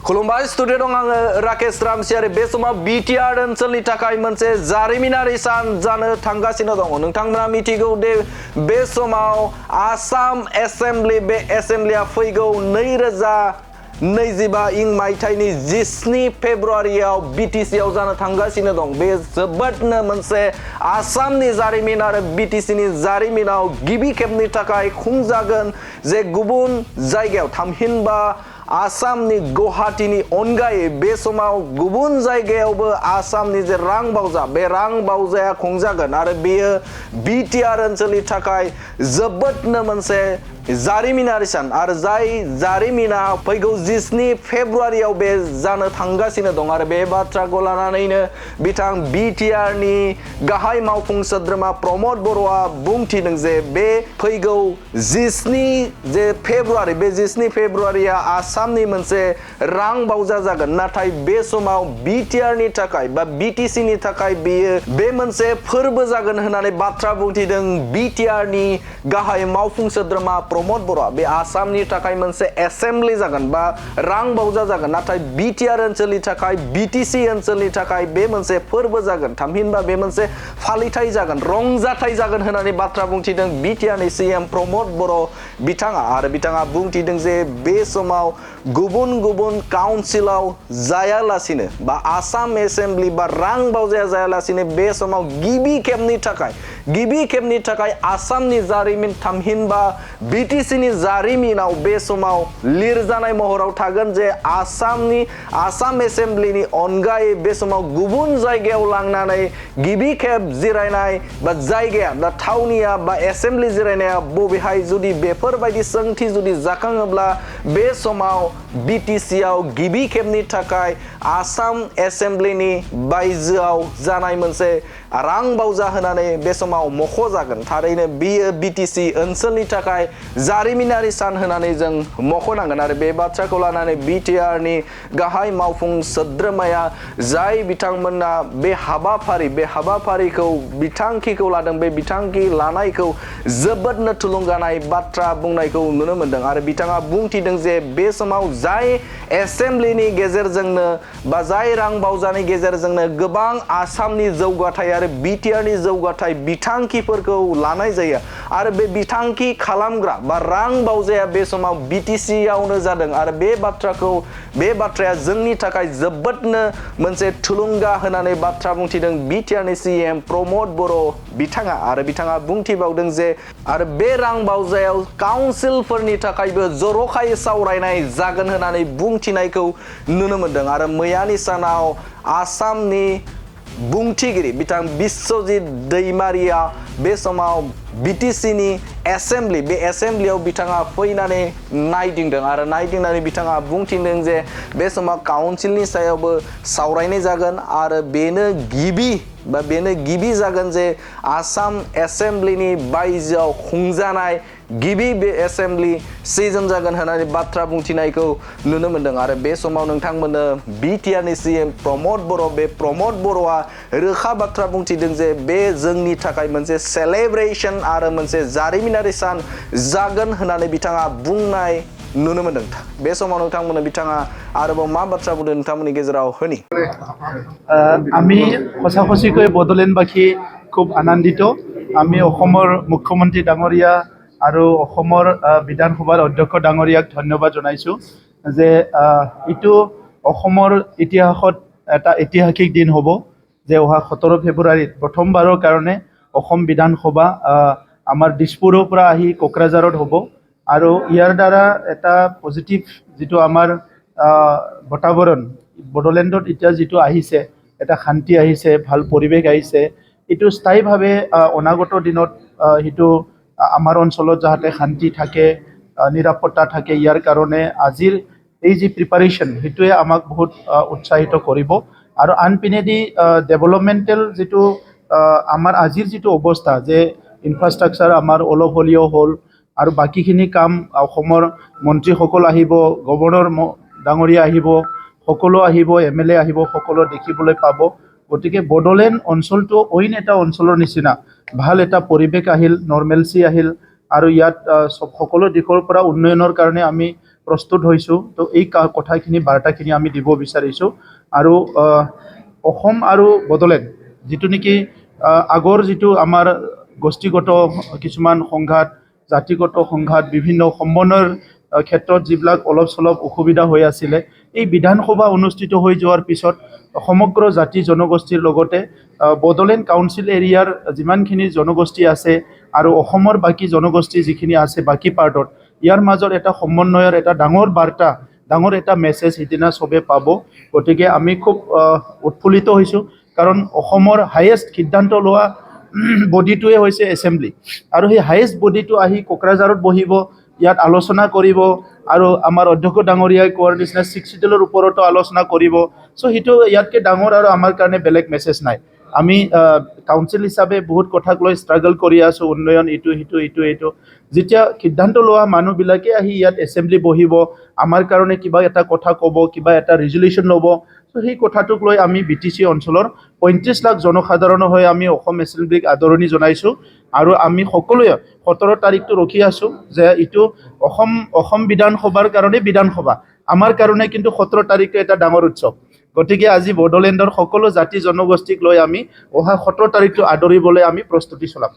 खुलुमबाय स्टुडिअ दं आङो राकेश रामसियारि बे समाव बिटिआर ओनसोलनि थाखाय मोनसे जारिमिनारि सान जानो थांगासिनो दङ नोंथांमोना मिथिगौ दे बे समाव आसाम एसेम्बलि बे एसेम्बलिया फैगौ 2025 इं मायथाइनि 17 फेब्रुवारियाव बिटिसिआव जानो थांगासिनो दं बे जोबोदनो मोनसे आसामनि जारिमिन आरो बिटिसिनि जारिमिनाव गिबि खेबनि थाखाय खुंजागोन जे गुबुन जायगायाव थामहिनबा आसामनि गुवाहाटीनि अनगायै बे समाव गुबुन जायगायावबो आसामनि जे रां बावजा बे रां बावजाया खुंजागोन आरो बेयो बिटिआर ओनसोलनि थाखाय जोबोदनो मोनसे जारिमिनारि सान आरो जाय जारिमिना फैगौ 17 फेब्रुवारियाव बे जानो थांगासिनो दं आरो बे बाथ्राखौ लानानैनो बिथां बिटिआरनि गाहाय मावफुं सोद्रोमा प्रमद बर'आ बुंथिदों जे बे फैगौ 17 फेब्रुवारि बे 17 फेब्रुवारिया आसामनि मोनसे रां बावजा जागोन नाथाय बे समाव बिटिआरनि थाखाय बा बिटिसिनि थाखाय बेयो बे मोनसे फोरबो जागोन होननानै बाथ्रा बुंथिदों बिटिआरनि गाहाय मावफुं सोद्रोमा प्रमद बर'आ बे आसामनि थाखाय मोनसे एसेम्बलि जागोन बा रां बावजा जागोन नाथाय बिटिआर ओनसोलनि थाखाय बिटिसि ओनसोलनि थाखाय बे मोनसे फोरबो जागोन थामहिनबा बे मोनसे फालिथाय जागोन रंजाथाय जागोन होननानै बाथ्रा बुंथिदों बिटिआरनि सीएम प्रमद बर' बिथाङा आरो बिथाङा बुंथिदों जे बे समाव गुबुन गुबुन काउन्सिलाव जायालासिनो बा आसाम एसेम्बलि बा रां बावजाया जायालासिनो बे समाव गिबि खेबनि थाखाय आसामनि जारिमिन थामहिनबा बिटिसिनि जारिमिनाव बे समाव लिरजानाय महराव थागोन जे आसाम एसेम्बलिनि अनगायै बे समाव गुबुन जायगायाव लांनानै गिबि खेब जिरायनाय बा जायगाया बा थावनिया बा एसेम्बलि जिरायनाया बबेहाय जुदि बेफोरबायदि सोंथि जुदि जाखाङोब्ला बे समाव बिटिसिआव गिबि खेबनि थाखाय आसाम एसेम्बलिनि बायजोआव जानाय मोनसे रां बावजा होनानै बे समाव मख'जागोन थारैनो बियो बिटिसि ओनसोलनि थाखाय जारिमिनारि सान होनानै जों मख'नांगोन आरो बे बाथ्राखौ लानानै बिटिआरनि गाहाय मावफुं सोद्रोमाया जाय बिथांमोना बे हाबाफारिखौ बिथांखिखौ लादों बे बिथांखि लानायखौ जोबोदनो थुलुंगानाय बाथ्रा बुंनायखौ नुनो मोनदों आरो बिथाङा बुंथिदों जे बे समाव जाय एसेम्बलिनि गेजेरजोंनो बा जाय रां बावजानि गेजेरजोंनो गोबां आसामनि जौगाथाय आरो बिटिआरनि जौगाथाय बिथांखिफोरखौ लानाय जायो आरो बे बिथांखि खालामग्रा बा रां बावजाया बे समाव बिटिसिआवनो जादों आरो बे बाथ्राया जोंनि थाखाय जोबोदनो मोनसे थुलुंगा होनानै बाथ्रा बुंथिदों बिटिआरनि सीएम प्रमद बर' बिथाङा आरो बिथाङा बुंथिबावदों जे आरो बे रां बावजायाव काउन्सिलफोरनि थाखायबो जर'खायै सावरायनाय जागोन होननानै बुंथिनायखौ नुनो मोनदों आरो मैयानि सानाव आसामनि बुंथिगिरि बिथां बिश्वजित दैमारिया बे समाव बिटिसिनि एसेम्बलि बे एसेम्बलियाव बिथाङा फैनानै नायदिंदों आरो नायदिंनानै बिथाङा बुंथिदों जे बे समाव काउन्सिलनि सायावबो सावरायनाय जागोन आरो बेनो गिबि जागोन जे आसाम एसेम्बलिनि बायजोआव खुंजानाय गिबि बे एसेम्बलि सिजन जागोन होननानै बाथ्रा बुंथिनायखौ नुनो मोनदों आरो बे समाव नोंथांमोननो बिटिआरनि सीएम प्रमद बर' बे प्रमद बर'आ रोखा बाथ्रा बुंथिदों जे बे जोंनि थाखाय मोनसे सेलेब्रेसन आरो मोनसे जारिमिनारि सान जागोन होननानै बिथाङा बुंनाय नुनो मोनदों बे समाव नोंथांमोननो बिथाङा आरोबाव मा बाथ्रा बुंदों नोंथांमोननि गेजेराव होनि আমি সঁচাকৈ বড়োলেণ্ডবাসী খুব আনন্দিত আমি অসমৰ মুখ্যমন্ত্ৰী ডাঙৰীয়া আৰু অসমৰ বিধানসভাৰ অধ্যক্ষ ডাঙৰীয়াক ধন্যবাদ জনাইছোঁ যে এইটো অসমৰ ইতিহাসত এটা ঐতিহাসিক দিন হ'ব যে অহা 17 ফেব্ৰুৱাৰীত প্ৰথমবাৰৰ কাৰণে অসম বিধানসভা আমাৰ দিছপুৰৰ পৰা আহি কোকৰাঝাৰত হ'ব আৰু ইয়াৰ দ্বাৰা এটা পজিটিভ যিটো আমাৰ বাতাবৰণ বড়োলেণ্ডত এতিয়া যিটো আহিছে এটা শান্তি আহিছে ভাল পৰিৱেশ আহিছে এইটো স্থায়ীভাৱে অনাগত দিনত সেইটো আমাৰ অঞ্চলত যাতে শান্তি থাকে নিৰাপত্তা থাকে ইয়াৰ কাৰণে আজিৰ এই যে প্ৰিপাৰেশ্যন সেইটোৱে আমাক বহুত উৎসাহিত কৰিব আৰু আনপিনেদি ডেভেলপমেণ্টেল যিটো আমাৰ আজিৰ যিটো অৱস্থা যে ইনফ্ৰাষ্ট্ৰাকচাৰ আমাৰ অলপহলীয় হ'ল আৰু বাকীখিনি কাম অসমৰ মন্ত্ৰীসকল আহিব গভৰ্ণৰ ডাঙৰীয়া আহিব সকলো আহিব এমএলএ আহিব সকলো দেখিবলৈ পাব গতিকে বড়োলেণ্ড অঞ্চলটো অইন এটা অঞ্চলৰ নিচিনা ভাল এটা পৰিৱেশ আহিল নৰ্মেলচি আহিল আৰু ইয়াত সকলো দিশৰ পৰা উন্নয়নৰ কাৰণে আমি প্ৰস্তুত হৈছোঁ তো এই কথাখিনি বাৰ্তাখিনি আমি দিব বিচাৰিছোঁ আৰু অসম আৰু বড়োলেণ্ড যিটো নেকি আগৰ যিটো আমাৰ গোষ্ঠীগত কিছুমান সংঘাত জাতিগত সংঘাত বিভিন্ন সমন্বয়ৰ ক্ষেত্ৰত যিবিলাক অলপ চলপ অসুবিধা হৈ আছিলে এই বিধানসভা অনুষ্ঠিত হৈ যোৱাৰ পিছত সমগ্ৰ জাতি জনগোষ্ঠীৰ লগতে বড়োলেণ্ড কাউন্সিল এৰিয়াৰ যিমানখিনি জনগোষ্ঠী আছে আৰু অসমৰ বাকী জনগোষ্ঠী যিখিনি আছে বাকী পাৰ্টত ইয়াৰ মাজত এটা সমন্বয়ৰ এটা ডাঙৰ বাৰ্তা ডাঙৰ এটা মেছেজ সিদিনা চবে পাব গতিকে আমি খুব উৎফুল্লিত হৈছোঁ কাৰণ অসমৰ হায়েষ্ট সিদ্ধান্ত লোৱা বডিটোৱে হৈছে এছেম্বলি আৰু সেই হায়েষ্ট বডিটো আহি কোকৰাঝাৰত বহিব ইয়াত আলোচনা কৰিব আৰু আমাৰ অধ্যক্ষ ডাঙৰীয়াই কোৱাৰ নিচিনা 6 চিডিউলৰ ওপৰতো আলোচনা কৰিব চ' সেইটো ইয়াতকৈ ডাঙৰ আৰু আমাৰ কাৰণে বেলেগ মেছেজ নাই আমি কাউন্সিল হিচাপে বহুত কথাক লৈ ষ্ট্ৰাগল কৰি আছোঁ উন্নয়ন এইটো যেতিয়া সিদ্ধান্ত লোৱা মানুহবিলাকে আহি ইয়াত এছেম্বলি বহিব আমাৰ কাৰণে কিবা এটা কথা ক'ব কিবা এটা ৰিজলিউশ্যন ল'ব চ' সেই কথাটোক লৈ আমি BTC অঞ্চলৰ 35 লাখ জনসাধাৰণৰ হৈ আমি অসম এছেম্বলিক আদৰণি জনাইছোঁ আৰু আমি সকলোৱে 17 তাৰিখটো ৰখি আছোঁ যে এইটো অসম বিধানসভাৰ কাৰণে বিধানসভা আমাৰ কাৰণে কিন্তু 17 তাৰিখটো এটা ডাঙৰ উৎসৱ গতিকে আজি বড়োলেণ্ডৰ সকলো জাতি জনগোষ্ঠীক লৈ আমি অহা 17 তাৰিখটো আদৰিবলৈ আমি প্ৰস্তুতি চলাম